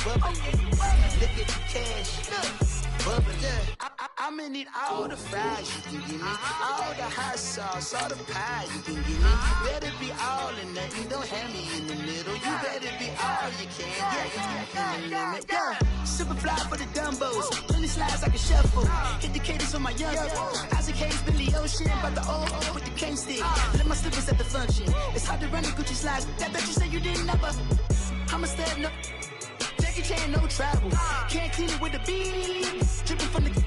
bubbling. Look at the cash, bubbling. I'ma need all the fries you can give me, all the hot sauce, all the pie you can give me. Better be all or nothing, don't have me in the middle. You better be all you can, yeah, in the limit. Yeah, super fly for the Dumbos, plenty slides like a shuffle. Hit the cadence on my young Isaac Hayes, Billy Ocean, but the old with the cane stick. Let my slippers at the function. It's hard to run the Gucci slides. That bet you say you didn't never. I'm a stud, no Jackie Chan, no travel. Can't clean it with the beat. Dripping from the.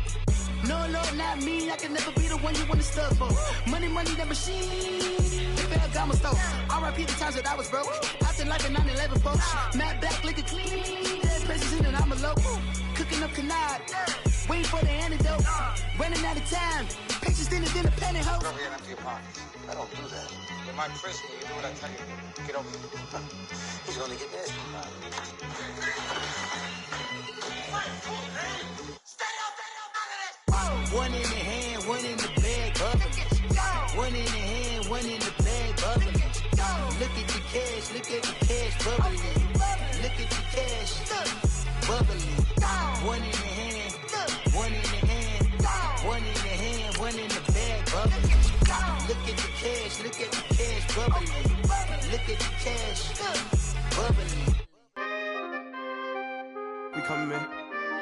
No, Lord, not me. I can never be the one you want to stuff for. Money, that machine. The bell got my stove. R.I.P. the times that I was broke. Out there like a 9/11 folks. Matte black, liquor clean. Dead places in and I'm a local. Cooking up canard. Waiting for the antidote. Running out of time. Patience thinner than a penny hoe. Over here and empty your pockets. I don't do that. You might frisk me. You do what I tell you. Get over here. He's gonna get this. One in the hand, one in the bag, bubbling. One in the hand, one in the bag, bubbling. Look at the cash, bubbling. Look at the cash, bubbling. One in the hand, one in the hand, one in the hand, one in the bag, bubbling. Look at the cash, bubbling. Look at the cash, bubbling. We coming, man.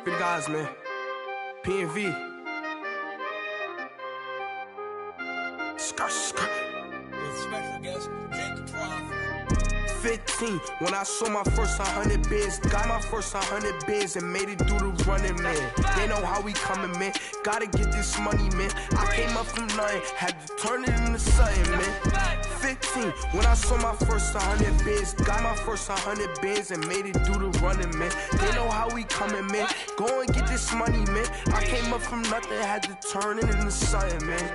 Free the guys, man. P&V. 15, when I saw my first 100 bids, got my first 100 bids and made it through the running, man. They know how we coming, man. Gotta get this money, man. I came up from nothing, had to turn it into something, man. 15, when I saw my first 100 bids, got my first 100 bids and made it through the running, man. They know how we coming, man. Go and get this money, man. I came up from nothing, had to turn it into something, man.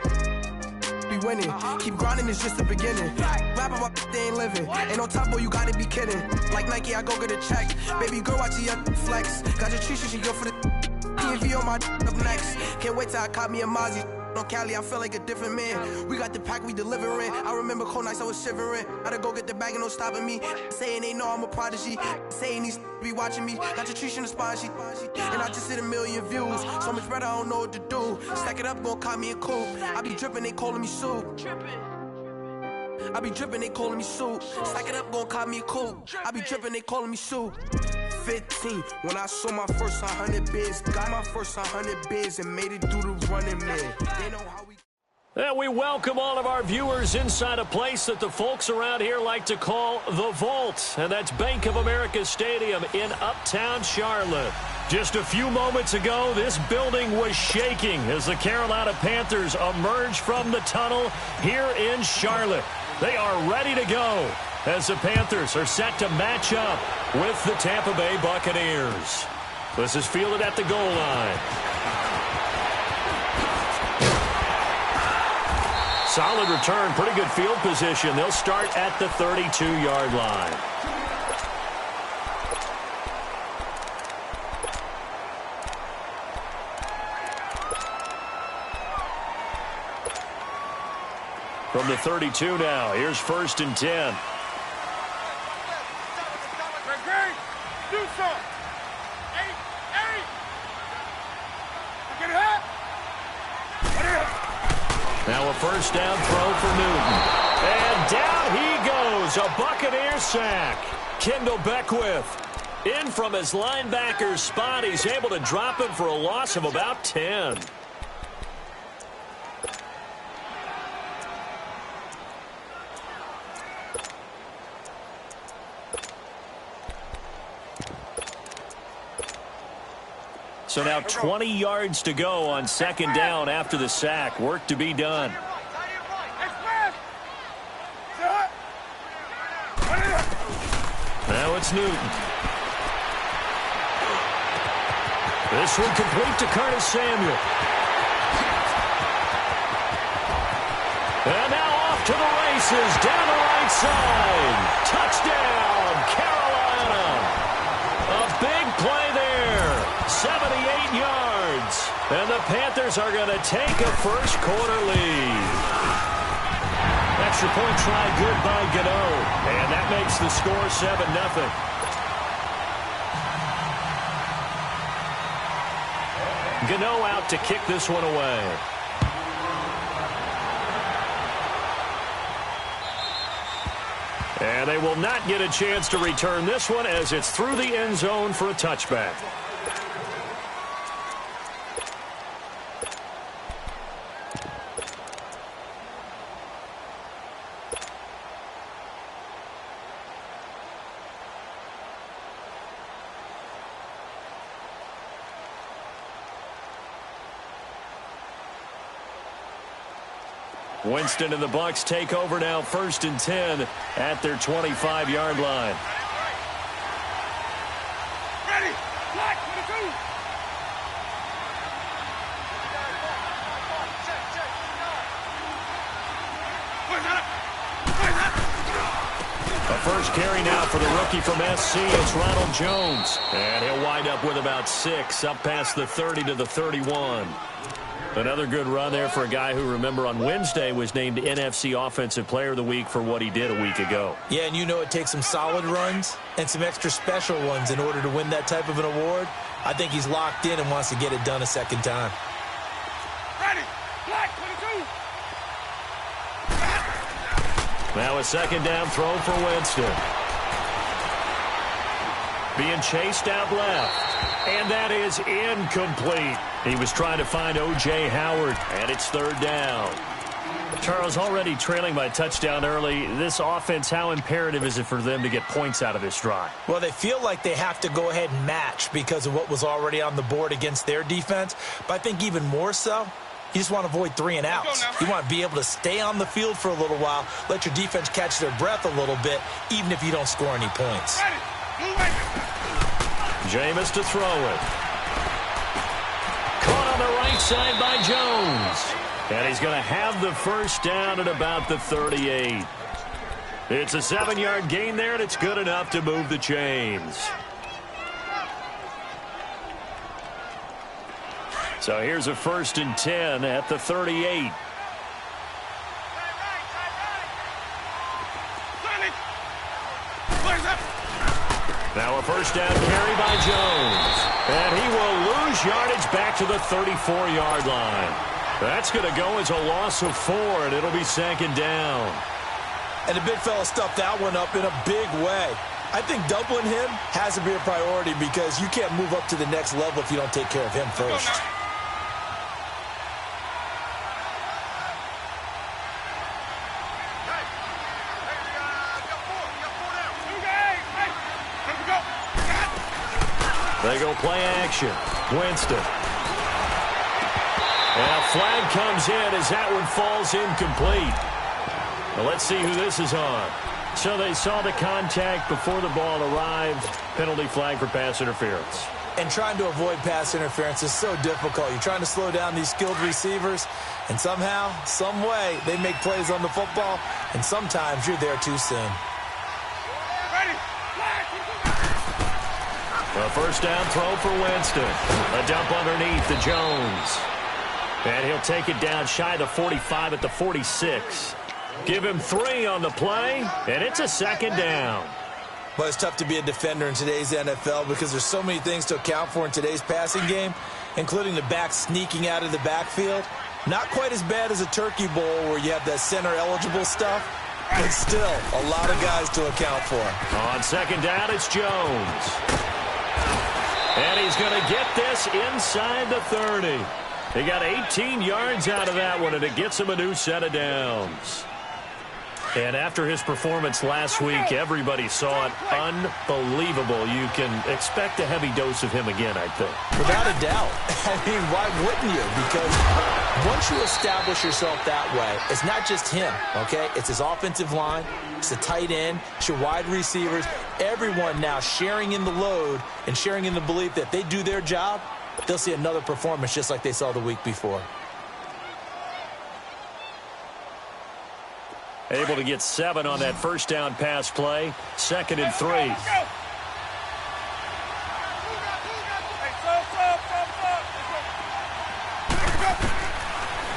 Be winning, keep grinding, it's just the beginning. Rap about they ain't living, ain't no top boy, you gotta be kidding. Like Nike, I go get a check. Baby girl, watch your flex. Got your tree, she go for the P&V on my up next. Can't wait till I caught me a Mozzie. On Cali, I feel like a different man. We got the pack, we delivering. I remember cold nights, I was shivering. Gotta go get the bag and no stopping me. Saying they know I'm a prodigy. Saying these be watching me. Got your tree in the spot, she. And I just hit 1 million views. So much better, I don't know what to do. Stack it up, gon' call me a coupe. I be dripping, they calling me soup. I be dripping, they calling me soup. Stack it up, gon' call me a coupe. I be dripping, they calling me soup. 15, when I saw my first 100 bids, got my first 100 bids and made it through the running, man. They know how we... And we welcome all of our viewers inside a place that the folks around here like to call the Vault. And that's Bank of America Stadium in Uptown Charlotte. Just a few moments ago, this building was shaking as the Carolina Panthers emerged from the tunnel here in Charlotte. They are ready to go as the Panthers are set to match up with the Tampa Bay Buccaneers. This is fielded at the goal line. Solid return, pretty good field position. They'll start at the 32-yard line. From the 32 now, here's 1st and 10. Now a first down throw for Newton. And down he goes, a Buccaneer sack. Kendall Beckwith in from his linebacker spot. He's able to drop him for a loss of about 10. So now 20 yards to go on 2nd down after the sack. Work to be done. Now it's Newton. This one complete to Curtis Samuel. And now off to the races down the right side. Touchdown, Carolina. A big play there. 78 yards. And the Panthers are going to take a first-quarter lead. Extra point try good by Gano. And that makes the score 7-0. Gano out to kick this one away. And they will not get a chance to return this one as it's through the end zone for a touchback. Winston and the Bucs take over now, 1st and 10 at their 25-yard line. Ready. Black, 22. A first carry now for the rookie from SC. It's Ronald Jones. And he'll wind up with about 6, up past the 30 to the 31. Another good run there for a guy who, remember, on Wednesday was named NFC Offensive Player of the Week for what he did a week ago. Yeah, and you know it takes some solid runs and some extra special ones in order to win that type of an award. I think he's locked in and wants to get it done a second time. Ready. Black, 22. Now a second down throw for Winston. Being chased out left. And that is incomplete. He was trying to find O.J. Howard, and it's 3rd down. Charles, already trailing by a touchdown early. This offense, how imperative is it for them to get points out of this drive? Well, they feel like they have to go ahead and match because of what was already on the board against their defense. But I think even more so, you just want to avoid 3 and outs. You want to be able to stay on the field for a little while, let your defense catch their breath a little bit, even if you don't score any points. Jameis to throw it. Caught on the right side by Jones. And he's going to have the first down at about the 38. It's a 7-yard gain there, and it's good enough to move the chains. So here's a 1st and 10 at the 38. Now a first down carry by Jones. And he will lose yardage back to the 34-yard line. That's going to go as a loss of 4, and it'll be 2nd down. And the big fella stuffed that one up in a big way. I think doubling him has to be a priority because you can't move up to the next level if you don't take care of him first. They go play action. Winston. And a flag comes in as that one falls incomplete. Well, let's see who this is on. So they saw the contact before the ball arrived. Penalty flag for pass interference. And trying to avoid pass interference is so difficult. You're trying to slow down these skilled receivers, and somehow, some way, they make plays on the football, and sometimes you're there too soon. A first down throw for Winston. A dump underneath to Jones. And he'll take it down shy of the 45 at the 46. Give him 3 on the play, and it's a 2nd down. But it's tough to be a defender in today's NFL because there's so many things to account for in today's passing game, including the back sneaking out of the backfield. Not quite as bad as a turkey bowl where you have that center-eligible stuff, but still a lot of guys to account for. On 2nd down, it's Jones. And he's going to get this inside the 30. He got 18 yards out of that one, and it gets him a new set of downs. And after his performance last week, everybody saw it. Unbelievable. You can expect a heavy dose of him again, I think. Without a doubt. I mean, why wouldn't you? Because once you establish yourself that way, it's not just him, okay? It's his offensive line. It's the tight end. It's your wide receivers. Everyone now sharing in the load and sharing in the belief that they do their job, they'll see another performance just like they saw the week before. Able to get 7 on that first down pass play. 2nd and 3.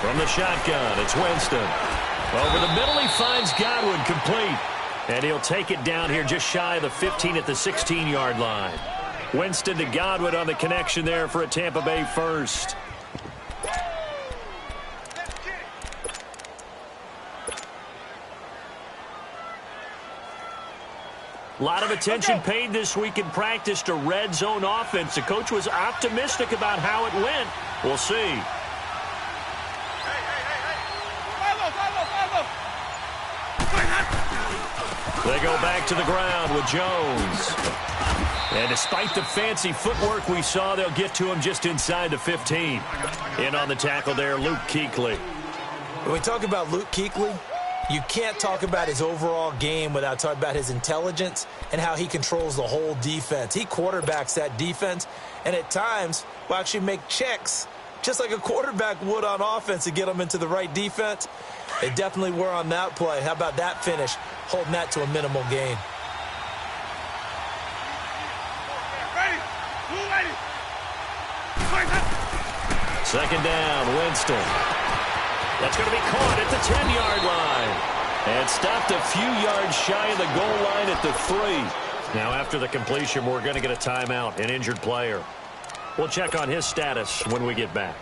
From the shotgun, it's Winston. Over the middle, he finds Godwin complete. And he'll take it down here just shy of the 15 at the 16-yard line. Winston to Godwin on the connection there for a Tampa Bay first. A lot of attention paid this week in practice to red zone offense. The coach was optimistic about how it went. We'll see. They go back to the ground with Jones. And despite the fancy footwork we saw, they'll get to him just inside the 15. In on the tackle there, Luke Kuechly. When we talk about Luke Kuechly, you can't talk about his overall game without talking about his intelligence and how he controls the whole defense. He quarterbacks that defense, and at times will actually make checks, just like a quarterback would on offense, to get them into the right defense. They definitely were on that play. How about that finish, holding that to a minimal gain? Second down, Winston. That's going to be caught at the 10-yard line. And stopped a few yards shy of the goal line at the 3. Now, after the completion, we're going to get a timeout, an injured player. We'll check on his status when we get back.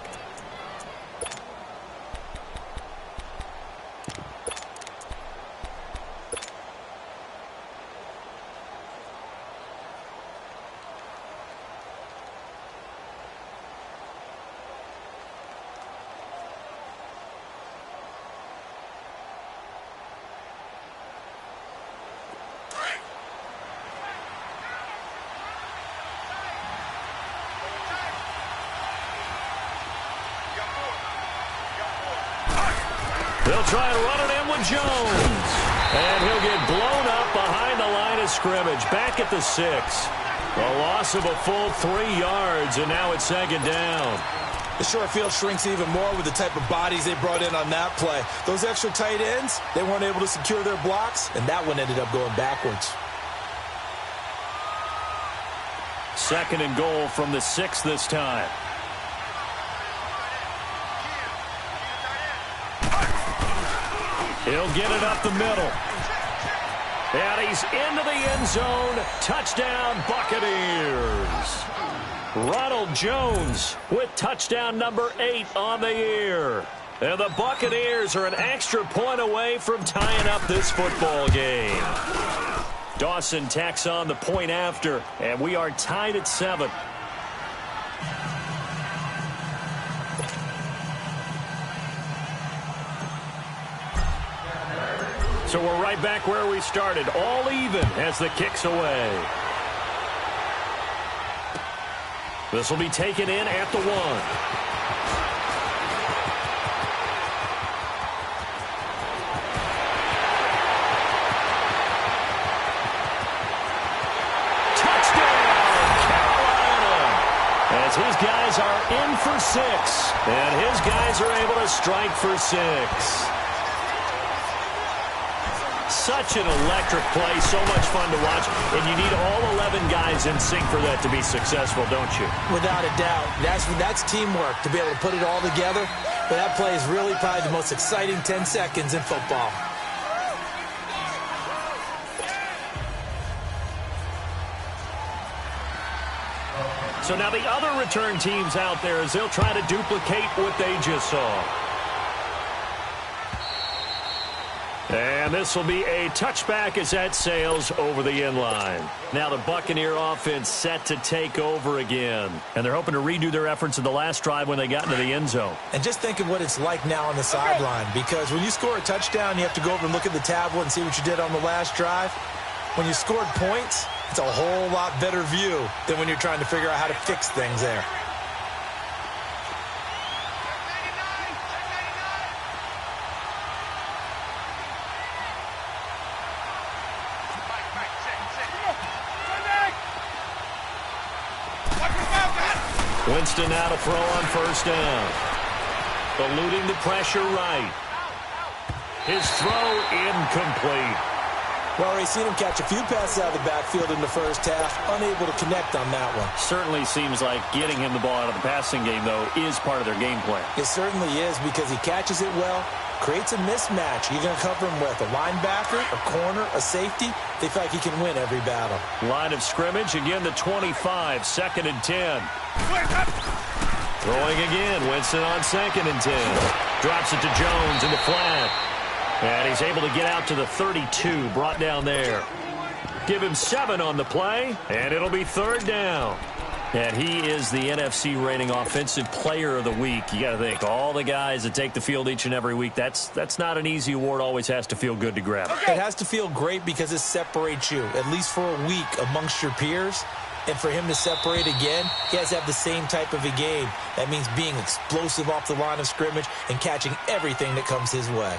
They'll try and run it in with Jones. And he'll get blown up behind the line of scrimmage. Back at the 6. A loss of a full 3 yards, and now it's second down. The short field shrinks even more with the type of bodies they brought in on that play. Those extra tight ends, they weren't able to secure their blocks, and that one ended up going backwards. Second and goal from the 6 this time. He'll get it up the middle. And he's into the end zone. Touchdown, Buccaneers. Ronald Jones with touchdown number 8 on the year. And the Buccaneers are an extra point away from tying up this football game. Dawson tacks on the point after, and we are tied at 7. So we're right back where we started, all even as the kick's away. This will be taken in at the 1. As his guys are in for 6, and his guys are able to strike for 6. Such an electric play, so much fun to watch, and you need all 11 guys in sync for that to be successful, don't you? Without a doubt. That's teamwork, to be able to put it all together. But that play is really probably the most exciting 10 seconds in football. So now the other return teams out there, as they'll try to duplicate what they just saw. And this will be a touchback as that sails over the end line. Now the Buccaneer offense set to take over again. And they're hoping to redo their efforts in the last drive when they got into the end zone. And just think of what it's like now on the sideline. Because when you score a touchdown, you have to go over and look at the tablet and see what you did on the last drive. When you scored points, it's a whole lot better view than when you're trying to figure out how to fix things there. Winston now to throw on first down. Eluding the pressure right. His throw incomplete. Well, we've seen him catch a few passes out of the backfield in the first half, unable to connect on that one. Certainly seems like getting him the ball out of the passing game, though, is part of their game plan. It certainly is, because he catches it well, creates a mismatch. You're going to cover him with a linebacker, a corner, a safety. They feel like he can win every battle. Line of scrimmage, again the 25, second and 10. Throwing again, Winston on second and 10. Drops it to Jones in the flat. And he's able to get out to the 32, brought down there. Give him 7 on the play, and it'll be 3rd down. And he is the NFC reigning offensive player of the week. You got to think, all the guys that take the field each and every week, that's not an easy award. Always has to feel good to grab. It has to feel great because it separates you, at least for a week, amongst your peers. And for him to separate again, he has to have the same type of a game. That means being explosive off the line of scrimmage and catching everything that comes his way.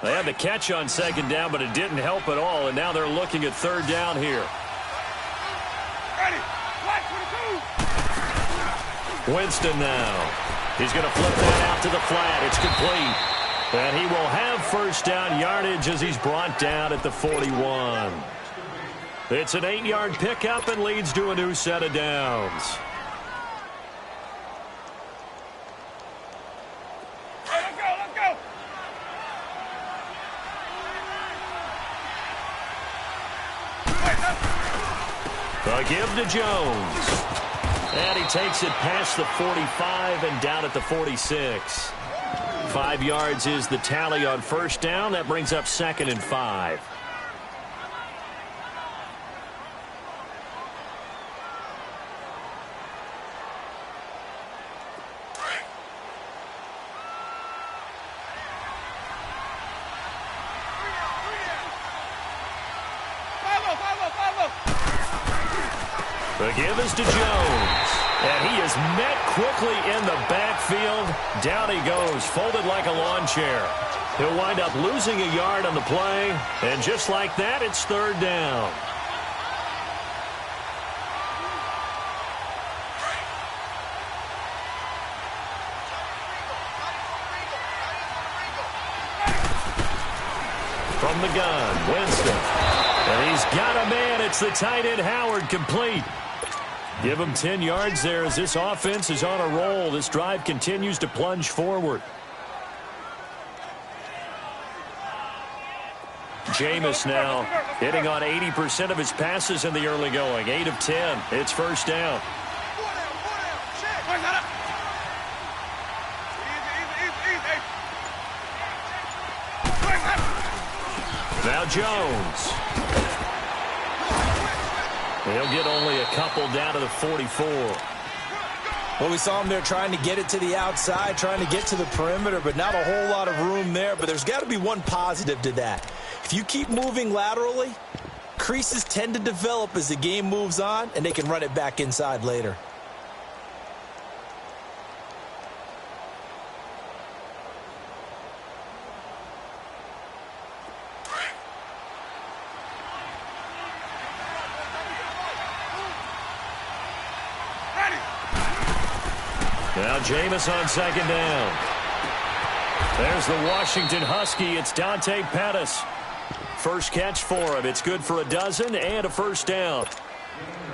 They had the catch on 2nd down, but it didn't help at all, and now they're looking at 3rd down here. Ready. Flat 22. Winston now. He's going to flip that out to the flat. It's complete. And he will have 1st down yardage as he's brought down at the 41. It's an 8-yard pickup and leads to a new set of downs. A give to Jones. And he takes it past the 45 and down at the 46. 5 yards is the tally on 1st down. That brings up 2nd and 5. The give is to Jones. And he is met quickly in the backfield. Down he goes, folded like a lawn chair. He'll wind up losing a yard on the play. And just like that, it's 3rd down. From the gun, Winston. And he's got a man. It's the tight end, Howard, complete. Give him 10 yards there as this offense is on a roll. This drive continues to plunge forward. Jameis now hitting on 80% of his passes in the early going. 8 of 10. It's 1st down. Now Jones. He'll get only a couple down to the 44. Well, we saw him there trying to get it to the outside, trying to get to the perimeter, but not a whole lot of room there. But there's got to be one positive to that. If you keep moving laterally, creases tend to develop as the game moves on, and they can run it back inside later. Now Jameis on 2nd down. There's the Washington Husky. It's Dante Pettis. First catch for him. It's good for a dozen and a 1st down.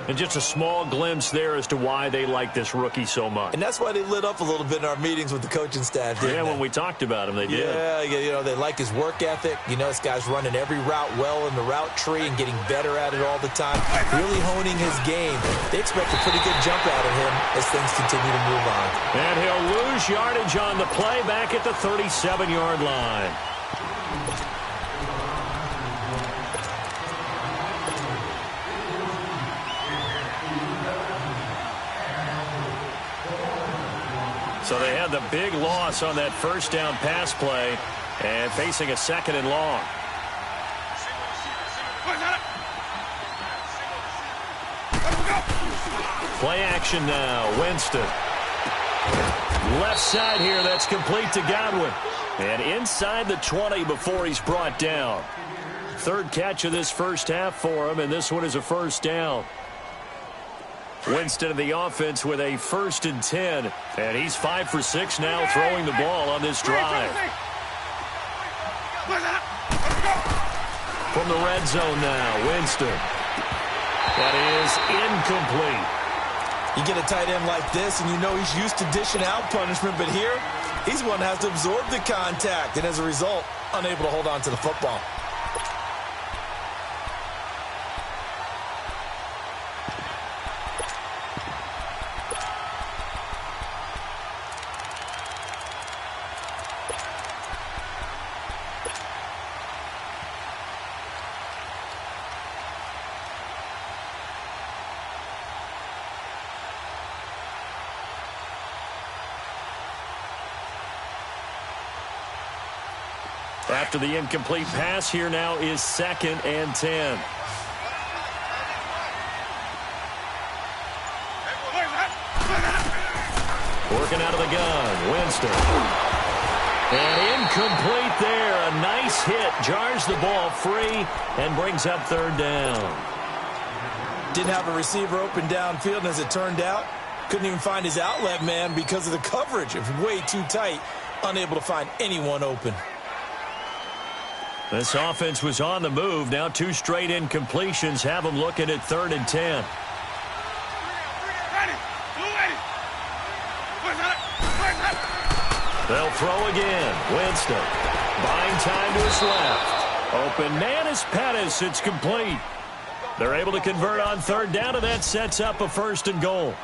And just a small glimpse there as to why they like this rookie so much. And that's why they lit up a little bit in our meetings with the coaching staff, didn't they? When we talked about him, they did. Yeah, you know, they like his work ethic. You know, this guy's running every route well in the route tree and getting better at it all the time, really honing his game. They expect a pretty good jump out of him as things continue to move on. And he'll lose yardage on the play back at the 37-yard line. So they had the big loss on that 1st down pass play and facing a 2nd and long. Play action now. Winston. Left side here. That's complete to Godwin. And inside the 20 before he's brought down. 3rd catch of this 1st half for him, and this one is a 1st down. Winston of the offense with a 1st and 10. And he's 5 for 6 now throwing the ball on this drive. From the red zone now, Winston. That is incomplete. You get a tight end like this, and you know he's used to dishing out punishment, but here, he's one that has to absorb the contact, and as a result, unable to hold on to the football. After the incomplete pass, here now is 2nd and 10. Working out of the gun, Winston. And incomplete there. A nice hit. Jars the ball free and brings up 3rd down. Didn't have a receiver open downfield, and as it turned out, couldn't even find his outlet man because of the coverage. It was way too tight. Unable to find anyone open. This offense was on the move. Now 2 straight incompletions have them looking at 3rd and 10. They'll throw again. Winston. Buying time to his left. Open man is Pettis. It's complete. They're able to convert on 3rd down, and that sets up a 1st and goal.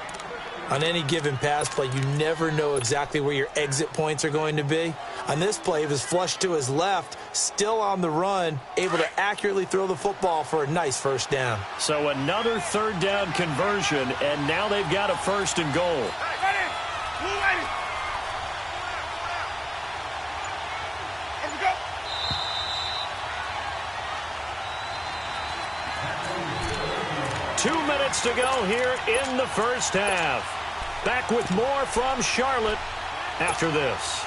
On any given pass play, you never know exactly where your exit points are going to be. On this play, he was flushed to his left, still on the run, able to accurately throw the football for a nice 1st down. So another 3rd down conversion, and now they've got a 1st and goal. Ready. 2 minutes to go here in the first half. Back with more from Charlotte after this.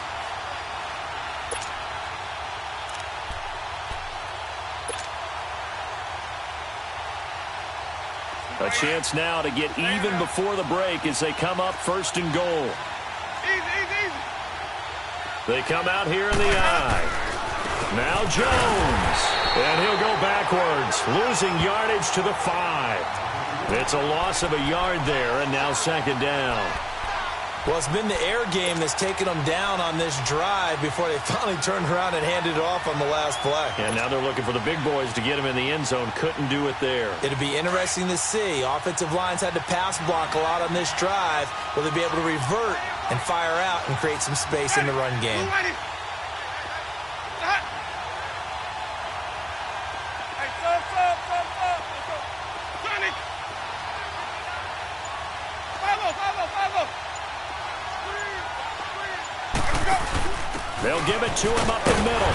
A chance now to get even before the break as they come up 1st and goal. Easy. They come out here in the eye. Now Jones. And he'll go backwards, losing yardage to the 5. It's a loss of a yard there, and now 2nd down. Well, it's been the air game that's taken them down on this drive before they finally turned around and handed it off on the last play. And now they're looking for the big boys to get him in the end zone. Couldn't do it there. It'll be interesting to see. Offensive lines had to pass block a lot on this drive. Will they be able to revert and fire out and create some space in the run game? They'll give it to him up the middle.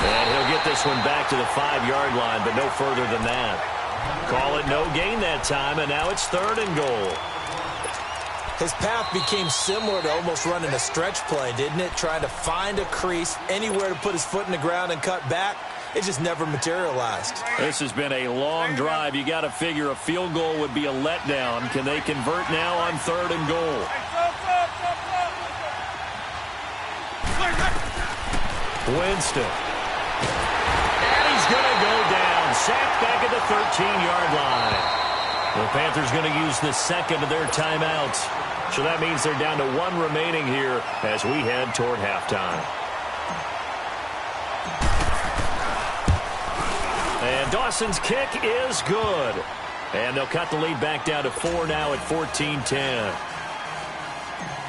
And he'll get this one back to the 5-yard line, but no further than that. Call it no gain that time, and now it's 3rd and goal. His path became similar to almost running a stretch play, didn't it? Trying to find a crease, anywhere to put his foot in the ground and cut back. It just never materialized. This has been a long drive. You got to figure a field goal would be a letdown. Can they convert now on 3rd and goal? Winston. And he's going to go down. Sacked back at the 13-yard line. The Panthers going to use the 2nd of their timeouts. So that means they're down to 1 remaining here as we head toward halftime. And Dawson's kick is good. And they'll cut the lead back down to 4 now at 14-10.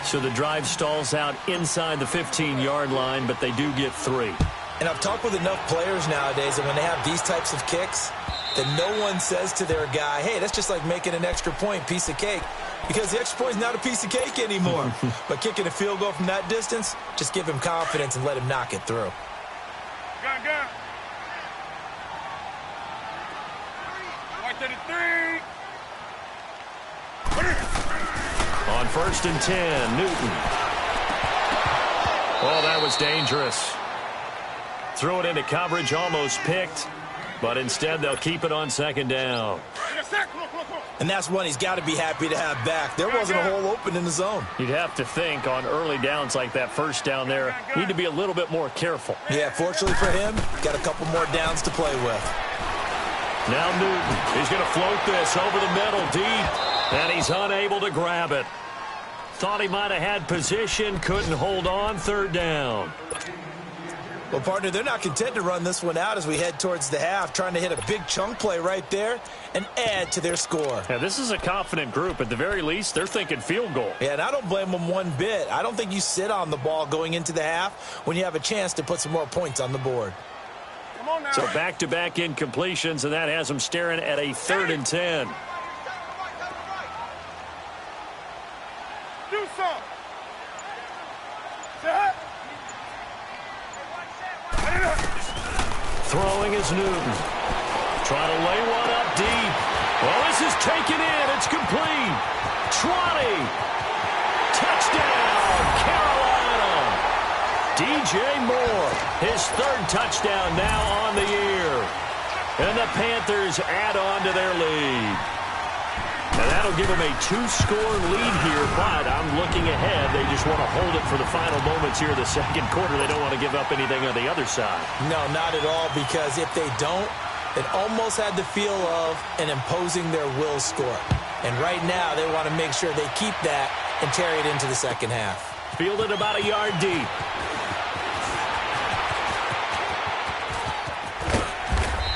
So the drive stalls out inside the 15-yard line, but they do get 3. And I've talked with enough players nowadays that when they have these types of kicks, that no one says to their guy, hey, that's just like making an extra point, piece of cake. Because the extra point is not a piece of cake anymore. But kicking a field goal from that distance, just give him confidence and let him knock it through. Gun. 133. On 1st and 10, Newton. Oh, that was dangerous. Threw it into coverage, almost picked, but instead they'll keep it on 2nd down. And that's one he's got to be happy to have back. There wasn't a hole open in the zone. You'd have to think on early downs like that 1st down there, need to be a little bit more careful. Yeah, fortunately for him, got a couple more downs to play with. Now Newton, he's going to float this over the middle deep, and he's unable to grab it. Thought he might have had position, couldn't hold on, 3rd down. Well, partner, they're not content to run this one out as we head towards the half, trying to hit a big chunk play right there and add to their score. Yeah, this is a confident group. At the very least, they're thinking field goal. Yeah, and I don't blame them one bit. I don't think you sit on the ball going into the half when you have a chance to put some more points on the board. Come on now. So back-to-back incompletions, and that has them staring at a 3rd and 10. Do something. Set. Throwing is Newton. Trying to lay one up deep. Well, this is taken in. It's complete. 20. Touchdown, Carolina. DJ Moore, his third touchdown now on the year. And the Panthers add on to their lead. And that'll give them a 2-score lead here, but I'm looking ahead. They just want to hold it for the final moments here of the second quarter. They don't want to give up anything on the other side. No, not at all, because if they don't, it almost had the feel of an imposing their will score. And right now, they want to make sure they keep that and carry it into the second half. Fielded about a yard deep.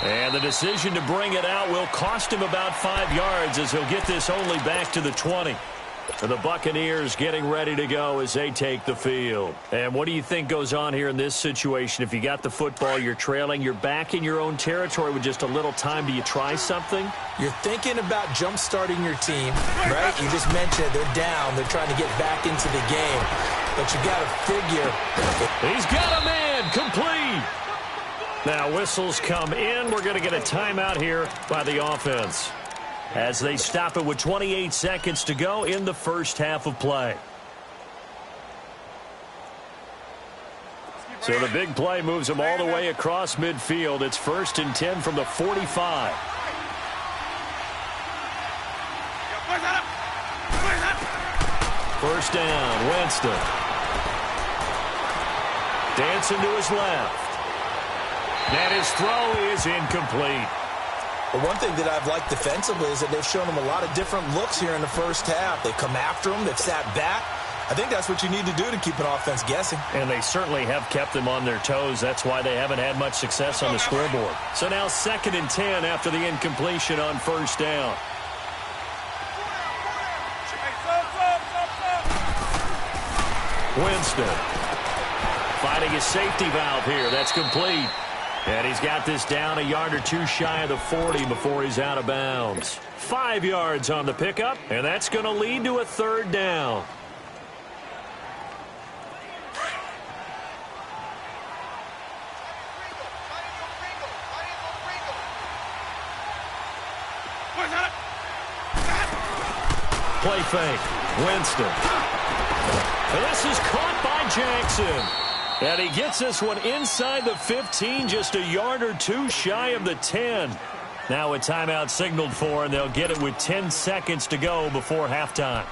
And the decision to bring it out will cost him about 5 yards as he'll get this only back to the 20. And the Buccaneers getting ready to go as they take the field. And what do you think goes on here in this situation? If you got the football, you're trailing, you're back in your own territory with just a little time. Do you try something? You're thinking about jump-starting your team, right? You just mentioned they're down. They're trying to get back into the game. But you got to figure. He's got a man complete. Now whistles come in. We're going to get a timeout here by the offense as they stop it with 28 seconds to go in the first half of play. So the big play moves them all the way across midfield. It's 1st and 10 from the 45. First down, Winston. Dancing to his left. And his throw is incomplete. But one thing that I've liked defensively is that they've shown him a lot of different looks here in the first half. They come after him. They've sat back. I think that's what you need to do to keep an offense guessing. And they certainly have kept them on their toes. That's why they haven't had much success on the scoreboard. So now 2nd and 10 after the incompletion on first down. Winston finding his safety valve here. That's complete. And he's got this down a yard or two shy of the 40 before he's out of bounds. 5 yards on the pickup, and that's going to lead to a 3rd down. Play fake. Winston. And this is caught by Jackson. And he gets this one inside the 15, just a yard or two shy of the 10. Now a timeout signaled for, and they'll get it with 10 seconds to go before halftime.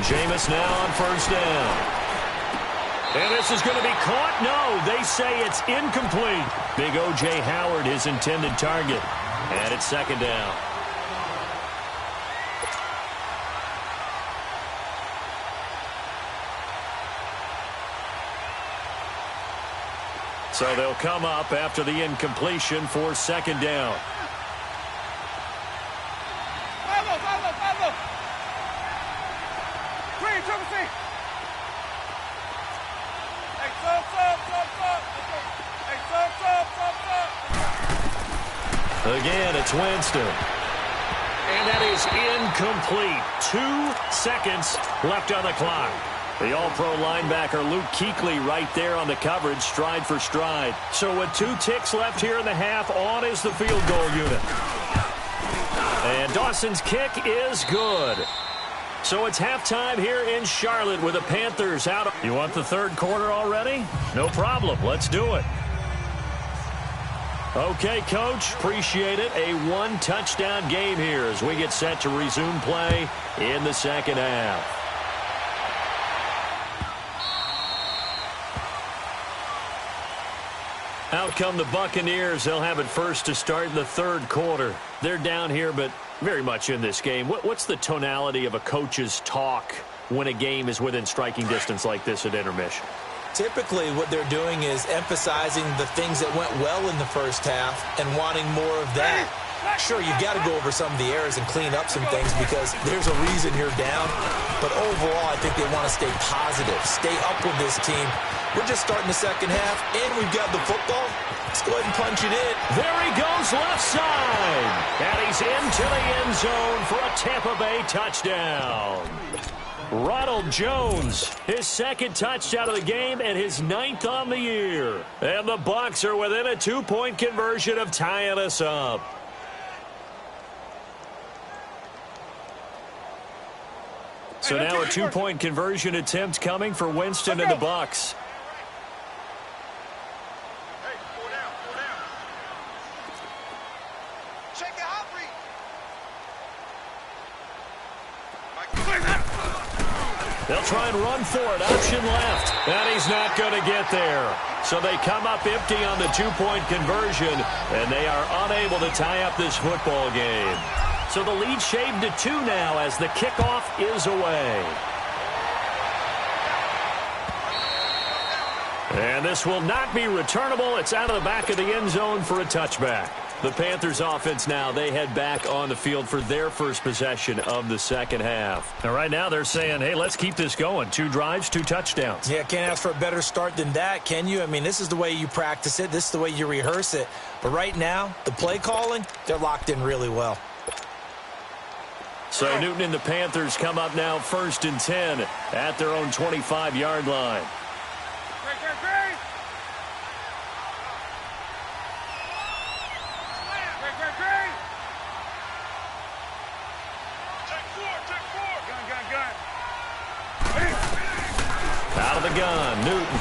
Jameis now on first down. And this is going to be caught. No, they say it's incomplete. Big O.J. Howard, his intended target. And it's 2nd down. So they'll come up after the incompletion for 2nd down. Again, it's Winston. And that is incomplete. 2 seconds left on the clock. The all-pro linebacker Luke Kuechly right there on the coverage, stride for stride. So with 2 ticks left here in the half, on is the field goal unit. And Dawson's kick is good. So it's halftime here in Charlotte with the Panthers out. You want the 3rd quarter already? No problem. Let's do it. Okay, Coach, appreciate it. A 1-touchdown game here as we get set to resume play in the 2nd half. Out come the Buccaneers. They'll have it first to start in the 3rd quarter. They're down here, but very much in this game. What's the tonality of a coach's talk when a game is within striking distance like this at intermission? Typically, what they're doing is emphasizing the things that went well in the first half and wanting more of that. Sure, you've got to go over some of the errors and clean up some things because there's a reason you're down. But overall, I think they want to stay positive, stay up with this team. We're just starting the second half, and we've got the football. Let's go ahead and punch it in. There he goes left side. And he's into the end zone for a Tampa Bay touchdown. Ronald Jones, his second touchdown of the game and his 9th on the year. And the Bucs are within a 2-point conversion of tying us up. So now a 2-point conversion attempt coming for Winston and the Bucs. They'll try and run for it. Option left. And he's not going to get there. So they come up empty on the 2-point conversion, and they are unable to tie up this football game. So the lead shaved to 2 now as the kickoff is away. And this will not be returnable. It's out of the back of the end zone for a touchback. The Panthers offense now, they head back on the field for their first possession of the second half. And right now they're saying, hey, let's keep this going. 2 drives, 2 touchdowns. Yeah, can't ask for a better start than that, can you? I mean, this is the way you practice it. This is the way you rehearse it. But right now, the play calling, they're locked in really well. So Newton and the Panthers come up now 1st and 10 at their own 25-yard line. Out of the gun, Newton.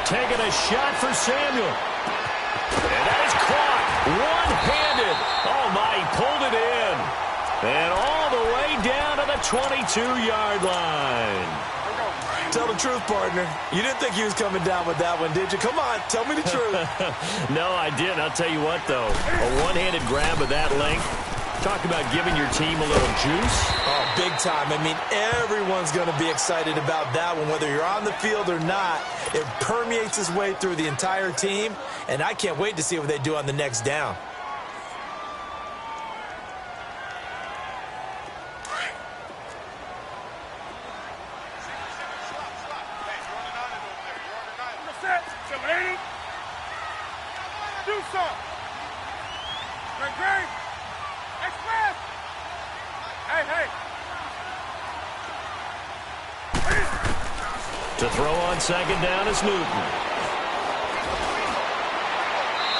Taking a shot for Samuel. And that is caught. One-handed. Oh, my, he pulled it in. And all the way down to the 22-yard line. Tell the truth, partner. You didn't think he was coming down with that one, did you? Come on, tell me the truth. No, I didn't. I'll tell you what, though. A one-handed grab of that length. Talk about giving your team a little juice. Oh, big time. I mean, everyone's going to be excited about that one, whether you're on the field or not. It permeates its way through the entire team, and I can't wait to see what they do on the next down. Do something. Great. Express. Hey. To throw on second down is Newton.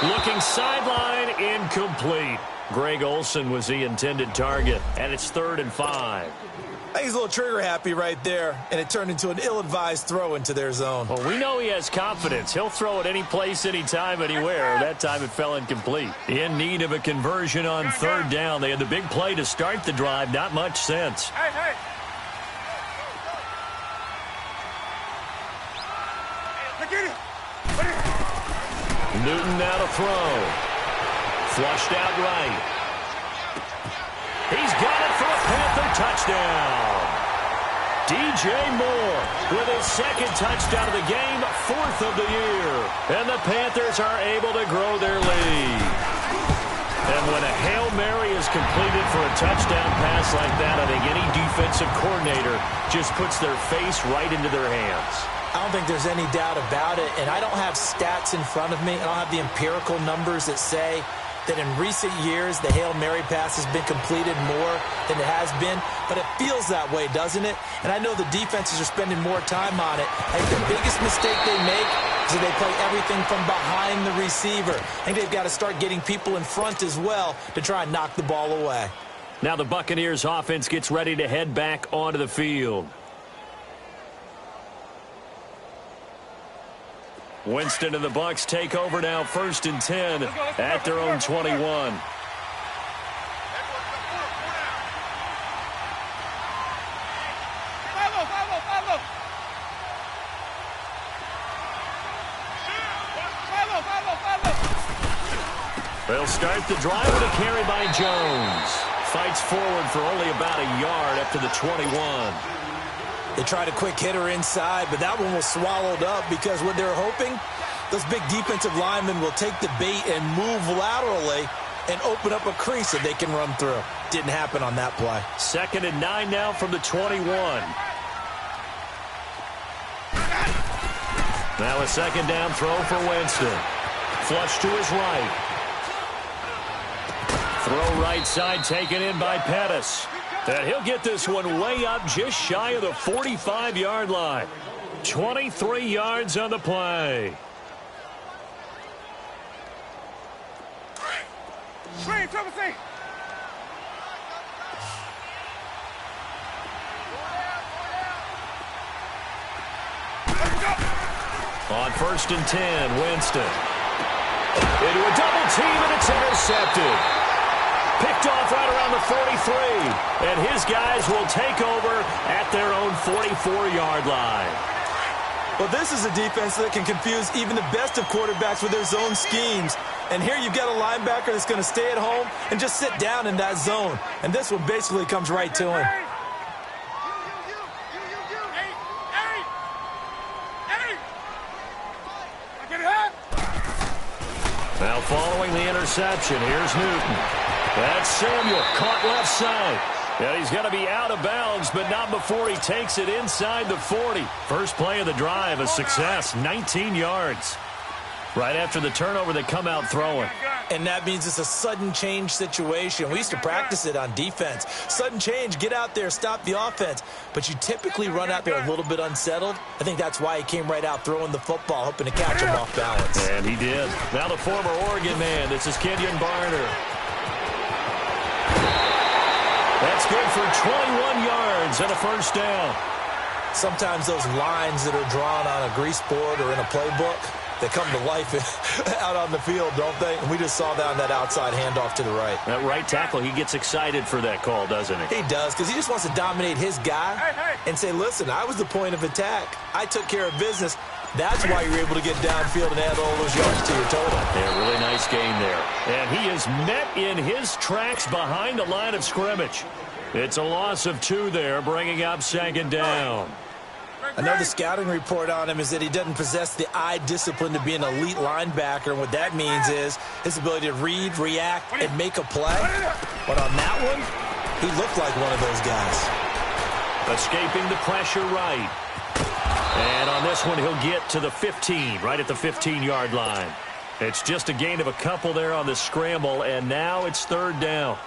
Looking sideline, incomplete. Greg Olsen was the intended target, and it's 3rd and 5. I think he's a little trigger happy right there, and it turned into an ill-advised throw into their zone. Well, we know he has confidence. He'll throw it any place, anytime, anywhere. That time it fell incomplete. In need of a conversion on 3rd down. They had the big play to start the drive. Not much sense. Hey. Look at it. Newton now to throw. Flushed out right. He's got it for a Panther touchdown. DJ Moore with his 2nd touchdown of the game, 4th of the year. And the Panthers are able to grow their lead. And when a Hail Mary is completed for a touchdown pass like that, I think any defensive coordinator just puts their face right into their hands. I don't think there's any doubt about it, and I don't have stats in front of me. I don't have the empirical numbers that say that in recent years the Hail Mary pass has been completed more than it has been, but it feels that way, doesn't it? And I know the defenses are spending more time on it. I think the biggest mistake they make is that they play everything from behind the receiver. I think they've got to start getting people in front as well to try and knock the ball away. Now the Buccaneers offense gets ready to head back onto the field. Winston and the Bucs take over now 1st and 10 at their own 21. They'll start the drive with a carry by Jones. Fights forward for only about a yard up to the 21. They tried a quick hitter inside, but that one was swallowed up because what they're hoping, those big defensive linemen will take the bait and move laterally and open up a crease that they can run through. Didn't happen on that play. 2nd and 9 now from the 21. Now a 2nd down throw for Winston. Flush to his right. Throw right side taken in by Pettis. And he'll get this one way up just shy of the 45-yard line. 23 yards on the play. Screen, triple C. On 1st and 10, Winston. Into a double team, and it's intercepted. Picked off right around the 43. And his guys will take over at their own 44-yard line. Well, this is a defense that can confuse even the best of quarterbacks with their zone schemes. And here you've got a linebacker that's going to stay at home and just sit down in that zone. And this one basically comes right to him. Now following the interception, here's Newton. That's Samuel, caught left side. Yeah, he's going to be out of bounds, but not before he takes it inside the 40. First play of the drive, a success, 19 yards. Right after the turnover, they come out throwing. And that means it's a sudden change situation. We used to practice it on defense. Sudden change, get out there, stop the offense. But you typically run out there a little bit unsettled. I think that's why he came right out throwing the football, hoping to catch him off balance. And he did. Now the former Oregon man, this is Kenyon Barner. That's good for 21 yards and a first down. Sometimes those lines that are drawn on a grease board or in a playbook, they come to life out on the field, don't they? And we just saw that on that outside handoff to the right. That right tackle, he gets excited for that call, doesn't he? He does, because he just wants to dominate his guy and say, listen, I was the point of attack. I took care of business. That's why you're able to get downfield and add all those yards to your total. Yeah, really nice game there. And he is met in his tracks behind the line of scrimmage. It's a loss of 2 there, bringing up 2nd down. Another scouting report on him is that he doesn't possess the eye discipline to be an elite linebacker. And what that means is his ability to read, react, and make a play. But on that one, he looked like one of those guys. Escaping the pressure right. And on this one, he'll get to the 15, right at the 15-yard line. It's just a gain of a couple there on the scramble, and now it's 3rd down.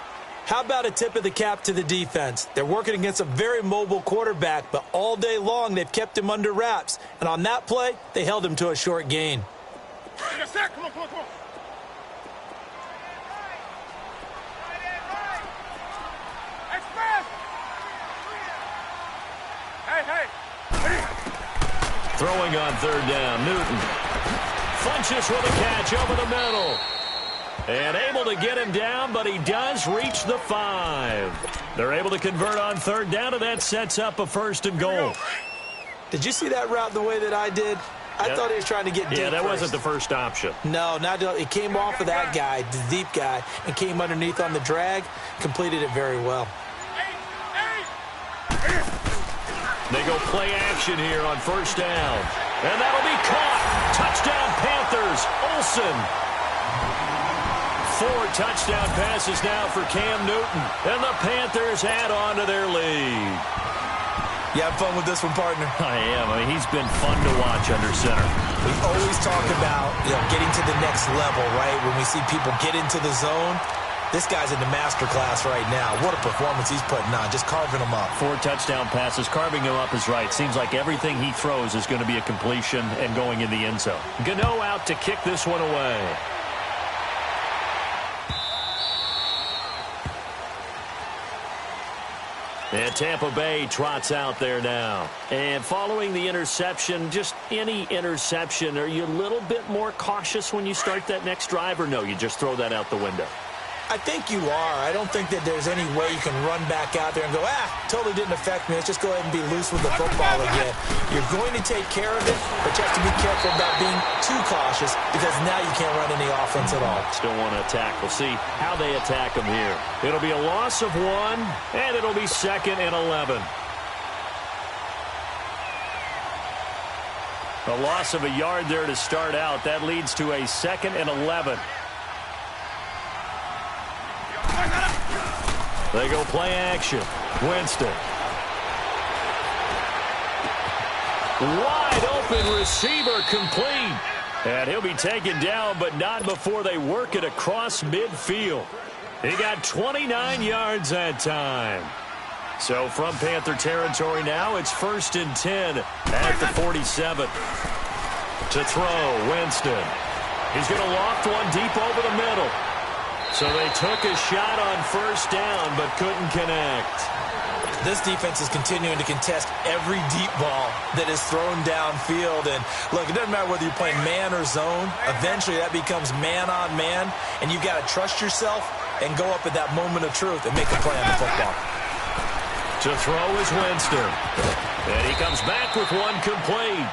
How about a tip of the cap to the defense? They're working against a very mobile quarterback, but all day long they've kept him under wraps. And on that play, they held him to a short gain. Come on, come on, come on. Express! Hey. Throwing on 3rd down, Newton. Funches with a catch over the middle. And able to get him down, but he does reach the 5. They're able to convert on 3rd down, and that sets up a 1st and goal. Did you see that route the way that I did? I thought he was trying to get deep. Yeah, that first. wasn't the first option. No, it came off of that guy, the deep guy, and came underneath on the drag, completed it very well. They go play action here on 1st down. And that'll be caught. Touchdown Panthers. Olsen. 4 touchdown passes now for Cam Newton. And the Panthers add on to their lead. You having fun with this one, partner? I am. I mean, he's been fun to watch under center. We always talk about getting to the next level, right? When we see people get into the zone. This guy's in the master class right now. What a performance he's putting on, just carving them up. 4 touchdown passes, carving him up is right. Seems like everything he throws is going to be a completion and going in the end zone. Gano out to kick this one away. And Tampa Bay trots out there now. And following the interception, just any interception, are you a little bit more cautious when you start that next drive, or no, you just throw that out the window? I think you are. I don't think that there's any way you can run back out there and go, totally didn't affect me. Let's just go ahead and be loose with the football again. You're going to take care of it, but you have to be careful about being too cautious because now you can't run any offense at all. Still want to attack. We'll see how they attack them here. It'll be a loss of 1, and it'll be 2nd and 11. A loss of a yard there to start out. That leads to a 2nd and 11. They go play action. Winston. Wide open receiver complete. And he'll be taken down, but not before they work it across midfield. He got 29 yards that time. So from Panther territory now, it's 1st and 10 at the 47. To throw, Winston. He's going to loft one deep over the middle. So they took a shot on 1st down, but couldn't connect. This defense is continuing to contest every deep ball that is thrown downfield. And, look, it doesn't matter whether you're playing man or zone. Eventually that becomes man on man, and you've got to trust yourself and go up at that moment of truth and make a play on the football. To throw is Winston. And he comes back with one complete.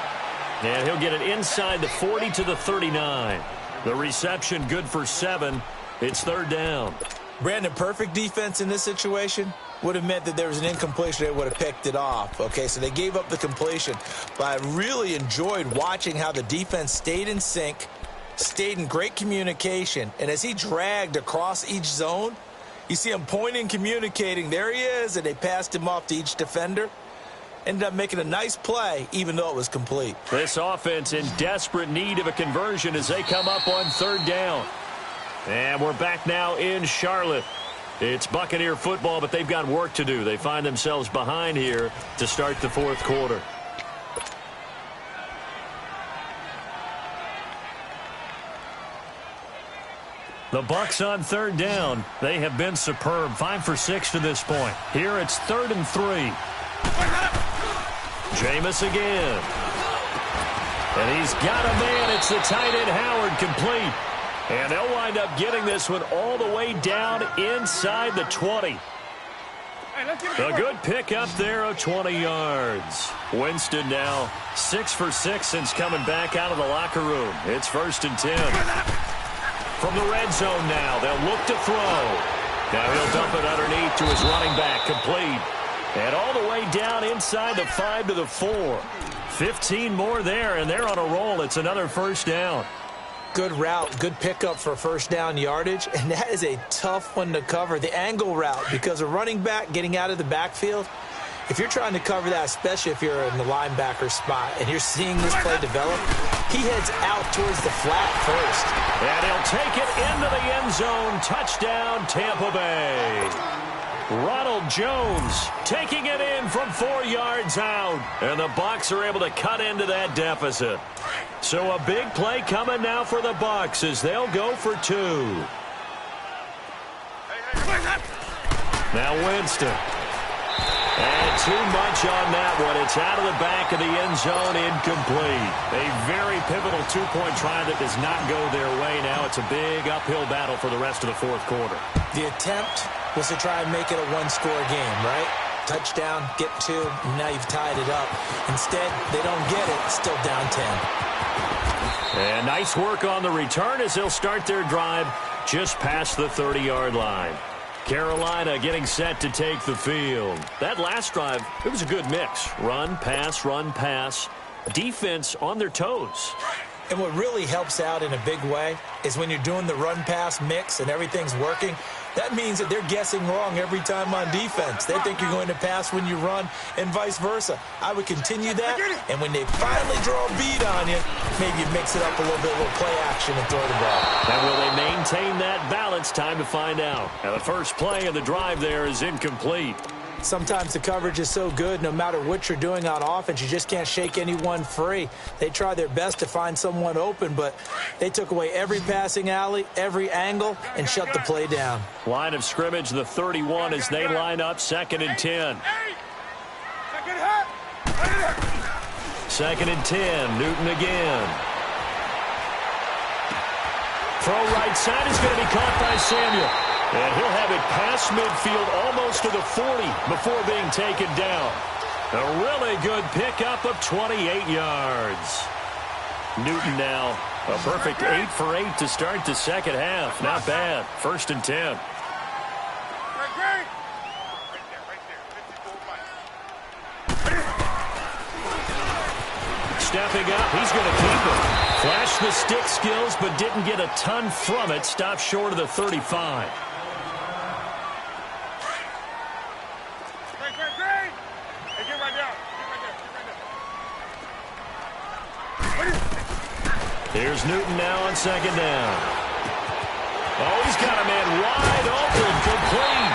And he'll get it inside the 40 to the 39. The reception good for 7. It's 3rd down. Brandon, perfect defense in this situation would have meant that there was an incompletion. They would have picked it off. Okay, so they gave up the completion. But I really enjoyed watching how the defense stayed in sync, stayed in great communication. And as he dragged across each zone, you see him pointing, communicating. There he is, and they passed him off to each defender. Ended up making a nice play, even though it was complete. This offense in desperate need of a conversion as they come up on 3rd down. And we're back now in Charlotte. It's Buccaneer football, but they've got work to do. They find themselves behind here to start the 4th quarter. The Bucs on 3rd down. They have been superb. 5 for 6 to this point. Here it's 3rd and 3. Jameis again. And he's got a man. It's the tight end Howard complete. And they'll wind up getting this one all the way down inside the 20. A good pick up there of 20 yards. Winston now 6 for 6 since coming back out of the locker room. It's 1st and 10. From the red zone now, they'll look to throw. Now he'll dump it underneath to his running back, complete. And all the way down inside the 5 to the 4. 15 more there, and they're on a roll. It's another 1st down. Good route, good pickup for 1st down yardage, and that is a tough one to cover, the angle route, because a running back getting out of the backfield, if you're trying to cover that, especially if you're in the linebacker spot and you're seeing this play develop, he heads out towards the flat first. And he'll take it into the end zone. Touchdown, Tampa Bay. Ronald Jones taking it in from 4 yards out. And the Bucs are able to cut into that deficit. So a big play coming now for the Bucs as they'll go for 2. Now Winston. And too much on that one. It's out of the back of the end zone, incomplete. A very pivotal 2-point try that does not go their way now. It's a big uphill battle for the rest of the 4th quarter. The attempt was to try and make it a 1-score game, right? Touchdown, get 2, and now you've tied it up. Instead, they don't get it, still down 10. And nice work on the return as they'll start their drive just past the 30-yard line. Carolina getting set to take the field. That last drive, it was a good mix. Run, pass, defense on their toes. And what really helps out in a big way is when you're doing the run-pass mix and everything's working, that means that they're guessing wrong every time on defense. They think you're going to pass when you run and vice versa. I would continue that, and when they finally draw a bead on you, maybe you mix it up a little bit, a little play action and throw the ball. And will they maintain that balance? Time to find out. Now the first play of the drive there is incomplete. Sometimes the coverage is so good, no matter what you're doing on offense, you just can't shake anyone free. They try their best to find someone open, but they took away every passing alley, every angle, and shut the play down. Line of scrimmage, the 31 as they line up 2nd and 10. 2nd and 10, Newton again. Throw right side is going to be caught by Samuel. And he'll have it past midfield almost to the 40 before being taken down. A really good pickup of 28 yards. Newton now a perfect 8 for 8 to start the second half. Not bad. 1st and 10. stepping up. He's going to keep it. Flashed the stick skills, but didn't get a ton from it. Stopped short of the 35. Here's Newton now on second down. Oh, he's got a man wide open, complete.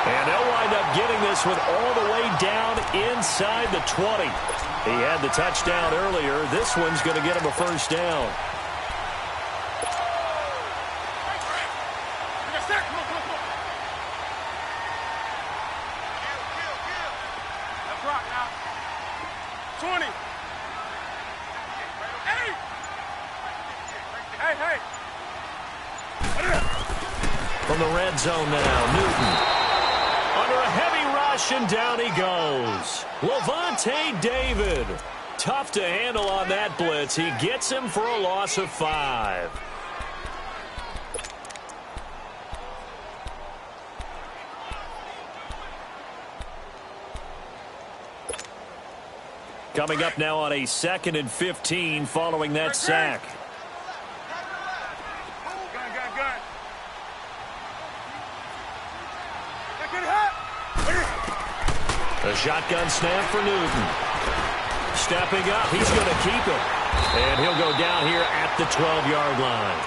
And they'll wind up getting this one all the way down inside the 20. He had the touchdown earlier. This one's going to get him a first down. Let's rock now. 20. Hey. From the red zone now, Newton. Under a heavy rush, and down he goes. Levante David. Tough to handle on that blitz. He gets him for a loss of 5. Coming up now on a 2nd and 15 following that sack. A shotgun snap for Newton. Stepping up, he's going to keep it. And he'll go down here at the 12-yard line.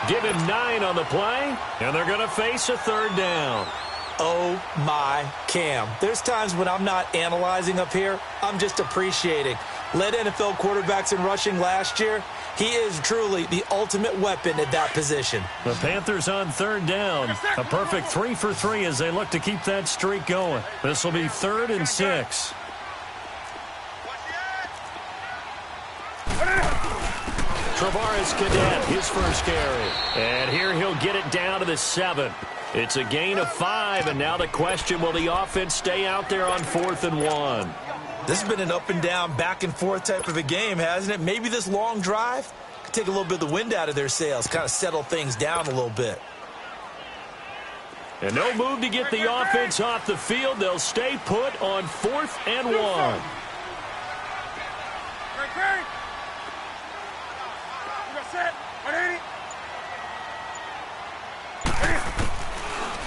Give him 9 on the play, and they're going to face a 3rd down. Oh, my Cam. There's times when I'm not analyzing up here. I'm just appreciating. Led NFL quarterbacks in rushing last year. He is truly the ultimate weapon at that position. The Panthers on 3rd down. A perfect 3 for 3 as they look to keep that streak going. This will be 3rd and 6. Travaris Cadet, his first carry. And here he'll get it down to the 7. It's a gain of 5, and now the question, will the offense stay out there on 4th and 1? This has been an up and down, back and forth type of a game, hasn't it? Maybe this long drive could take a little bit of the wind out of their sails, kind of settle things down a little bit. And no move to get the offense off the field. They'll stay put on 4th and 1.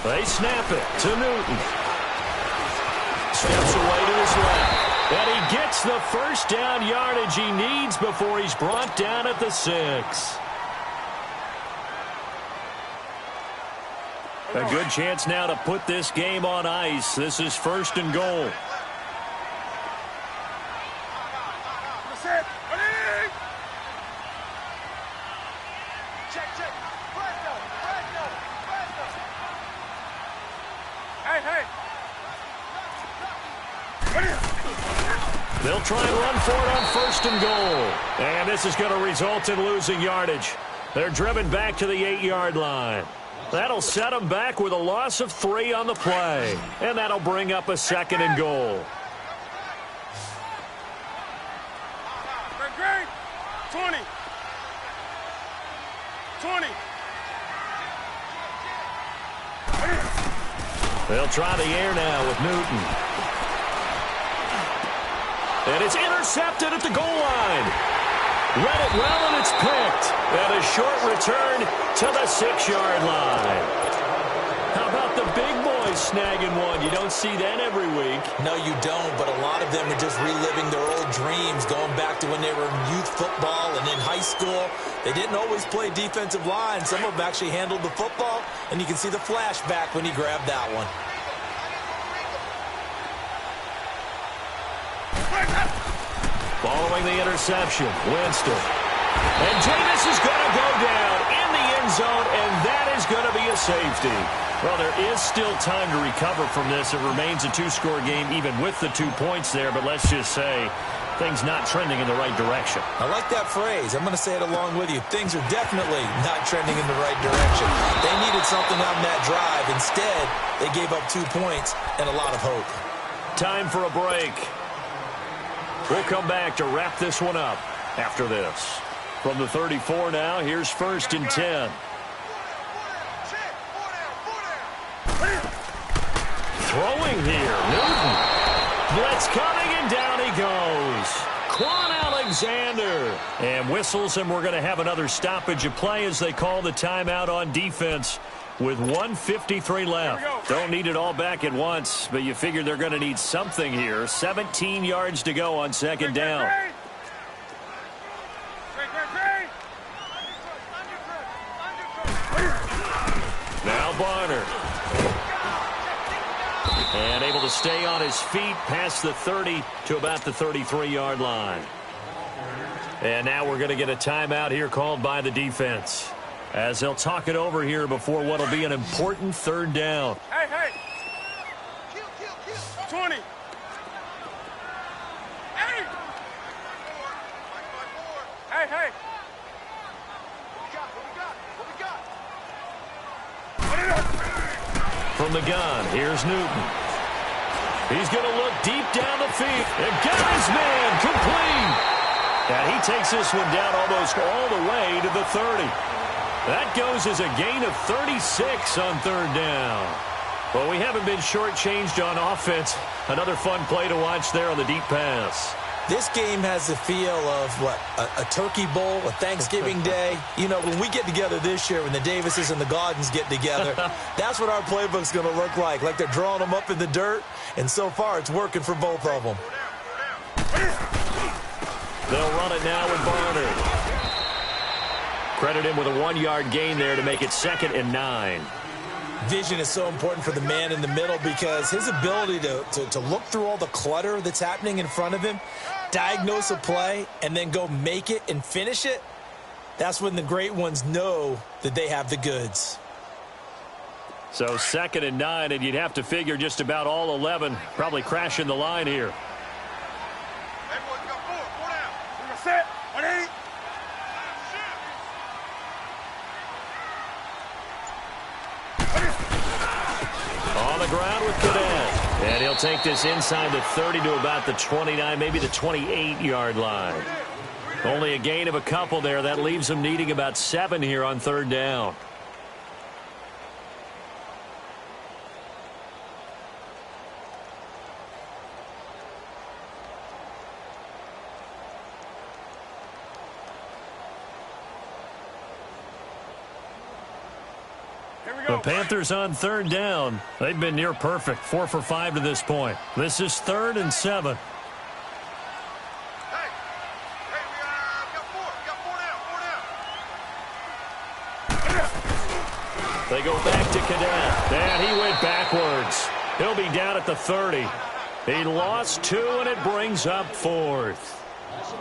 They snap it to Newton. Steps away to his left. And he gets the first down yardage he needs before he's brought down at the 6. A good chance now to put this game on ice. This is 1st and goal. They'll try and run for it on 1st and goal. And this is going to result in losing yardage. They're driven back to the 8-yard line. That'll set them back with a loss of 3 on the play. And that'll bring up a 2nd and goal. 20. They'll try the air now with Newton. And it's intercepted at the goal line. Read it well, and it's picked. And a short return to the 6-yard line. How about the big boys snagging one? You don't see that every week. No, you don't, but a lot of them are just reliving their old dreams, going back to when they were in youth football and in high school. They didn't always play defensive line. Some of them actually handled the football, and you can see the flashback when he grabbed that one. Following the interception, Winston. And Jameis is going to go down in the end zone, and that is going to be a safety. Well, there is still time to recover from this. It remains a 2-score game, even with the 2 points there, but let's just say things not trending in the right direction. I like that phrase. I'm going to say it along with you. Things are definitely not trending in the right direction. They needed something on that drive. Instead, they gave up 2 points and a lot of hope. Time for a break. We'll come back to wrap this one up after this. From the 34 now, here's 1st and 10. Throwing here, Newton. Blitz coming, and down he goes. Quan Alexander. And whistles, and we're going to have another stoppage of play as they call the timeout on defense with 1:53 left. Don't need it all back at once, but you figure they're going to need something here. 17 yards to go on second down. Now Barner. And able to stay on his feet past the 30 to about the 33-yard line. And now we're going to get a timeout here called by the defense, as they'll talk it over here before what will be an important third down. Hey, hey. 20. Hey. Hey, hey. From the gun, here's Newton. He's going to look deep down the field and got his man complete. And he takes this one down almost all the way to the 30. That goes as a gain of 36 on third down. Well, we haven't been shortchanged on offense. Another fun play to watch there on the deep pass. This game has the feel of, what, a turkey bowl, a Thanksgiving Day. You know, when we get together this year, when the Davises and the Gaudens get together, that's what our playbook's going to look like they're drawing them up in the dirt, and so far it's working for both of them. They'll run it now with Barner. Credit him with a 1-yard gain there to make it 2nd and 9. Vision is so important for the man in the middle because his ability to look through all the clutter that's happening in front of him, diagnose a play, and then go make it and finish it, that's when the great ones know that they have the goods. So 2nd and 9, and you'd have to figure just about all 11 probably crashing the line here. Everyone's got 4 down. We're going to set. 1-8. On the ground with Cadet. And he'll take this inside the 30 to about the 29, maybe the 28-yard line. Only a gain of a couple there. That leaves them needing about 7 here on third down. The Panthers on third down. They've been near perfect. 4 for 5 to this point. This is 3rd and 7. Hey, we got 4 down. They go back to Cadet. And he went backwards. He'll be down at the 30. He lost 2, and it brings up 4th.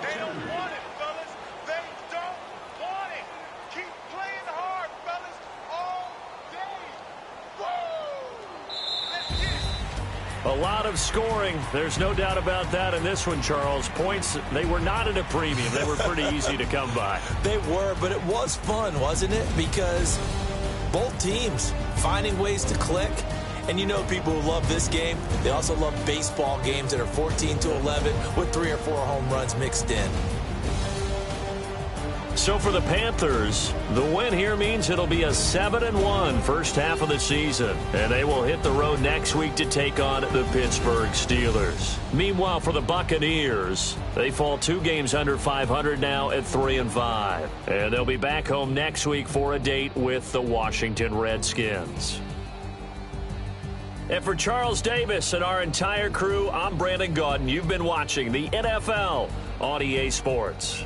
They don't want it, fellas. They don't want it. Keep playing hard, fellas, all day. Woo! Let's get it. A lot of scoring. There's no doubt about that in this one, Charles. Points, they were not at a premium. They were pretty easy to come by. They were, but it was fun, wasn't it? Because both teams finding ways to click. And you know people who love this game, they also love baseball games that are 14-11 with 3 or 4 home runs mixed in. So for the Panthers, the win here means it'll be a 7-1 first half of the season. And they will hit the road next week to take on the Pittsburgh Steelers. Meanwhile, for the Buccaneers, they fall 2 games under 500 now at 3-5. And they'll be back home next week for a date with the Washington Redskins. And for Charles Davis and our entire crew, I'm Brandon Gaudin. You've been watching the NFL on EA Sports.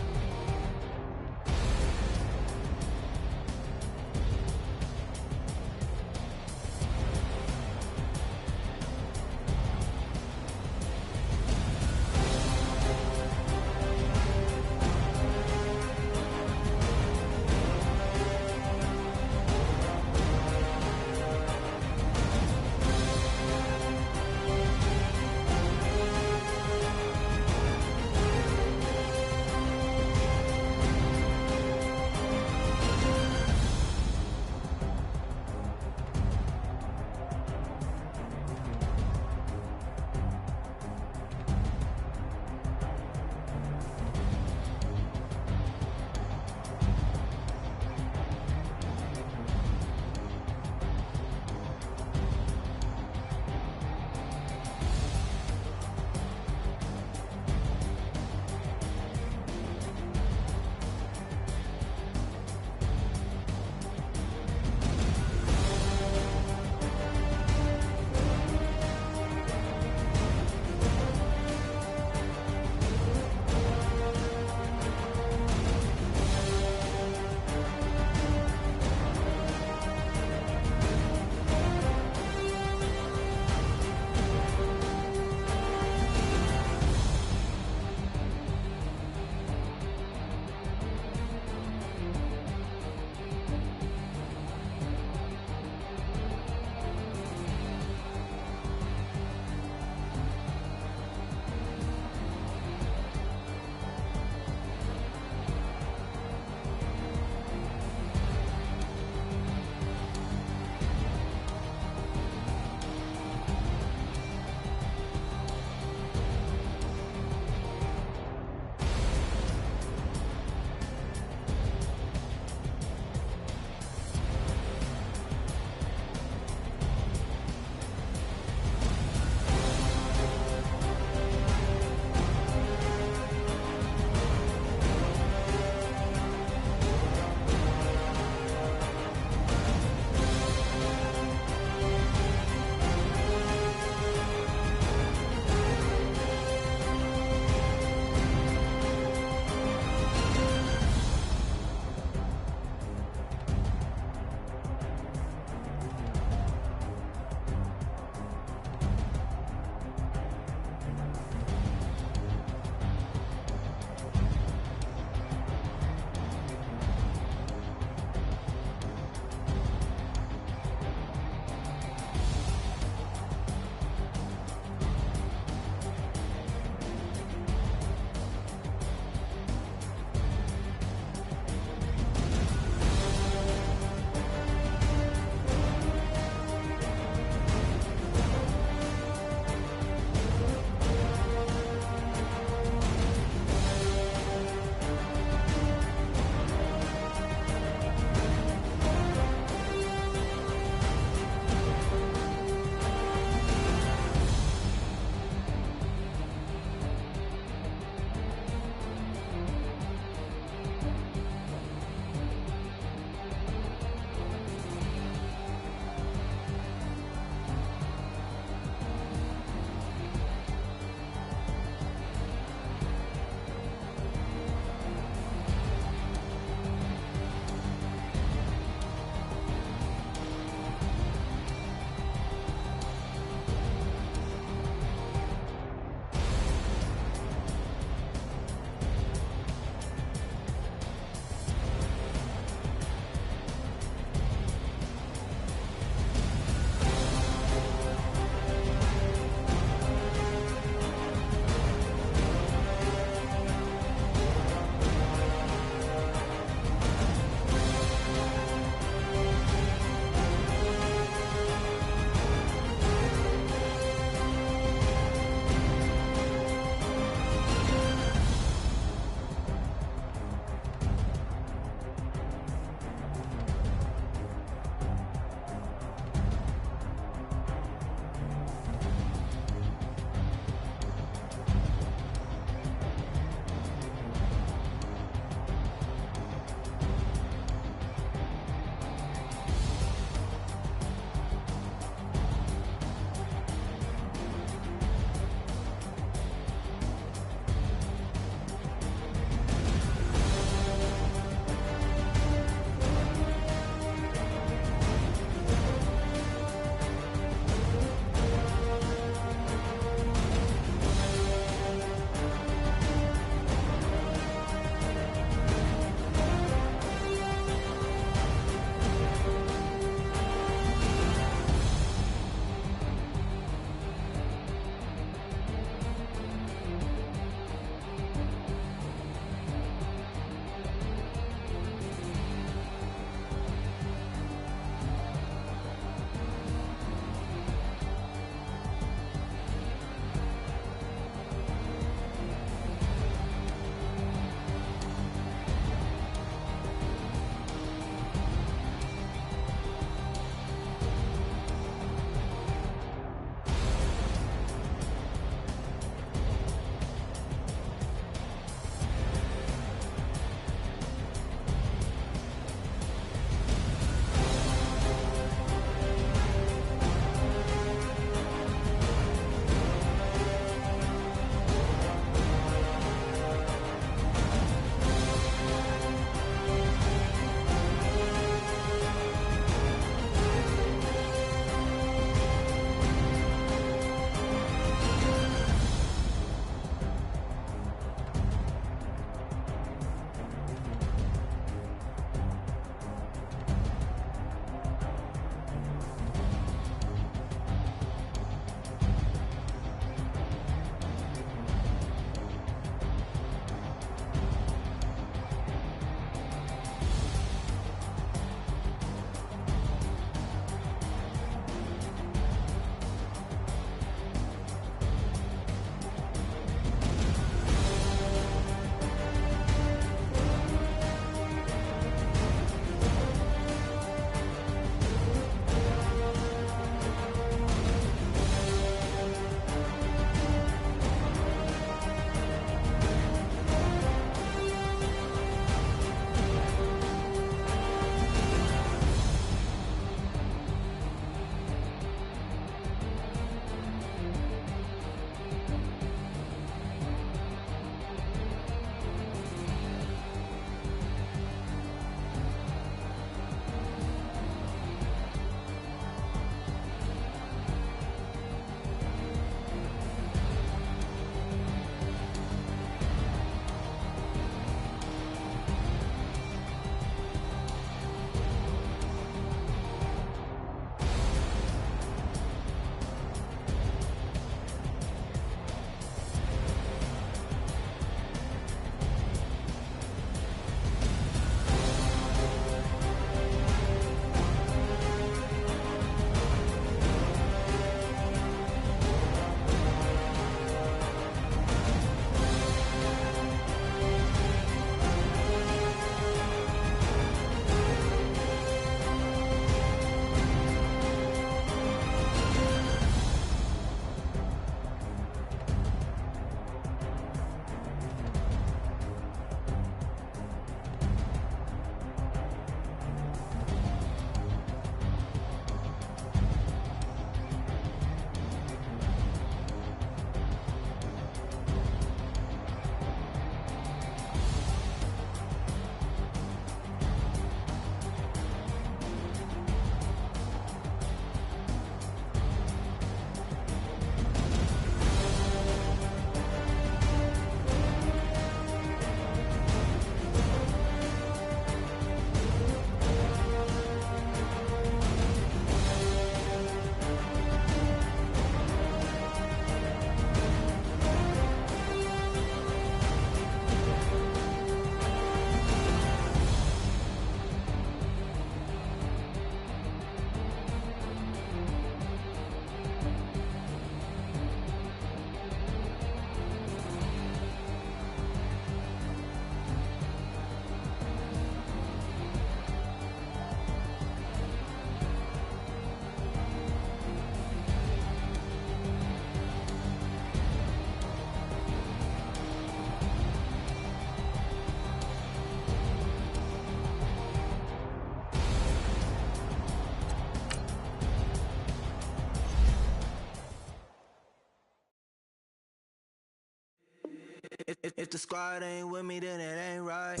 If the squad ain't with me, then it ain't right.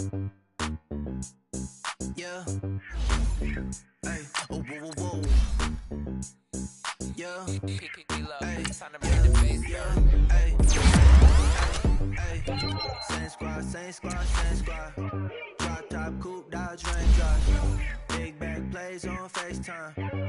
Yeah. Hey. Oh, whoa, whoa, whoa. Yeah. Hey. Yeah. Hey. Hey. Same squad, same squad, same squad. Drop top, coupe, Dodge, Range, Dodge. Big back plays on FaceTime.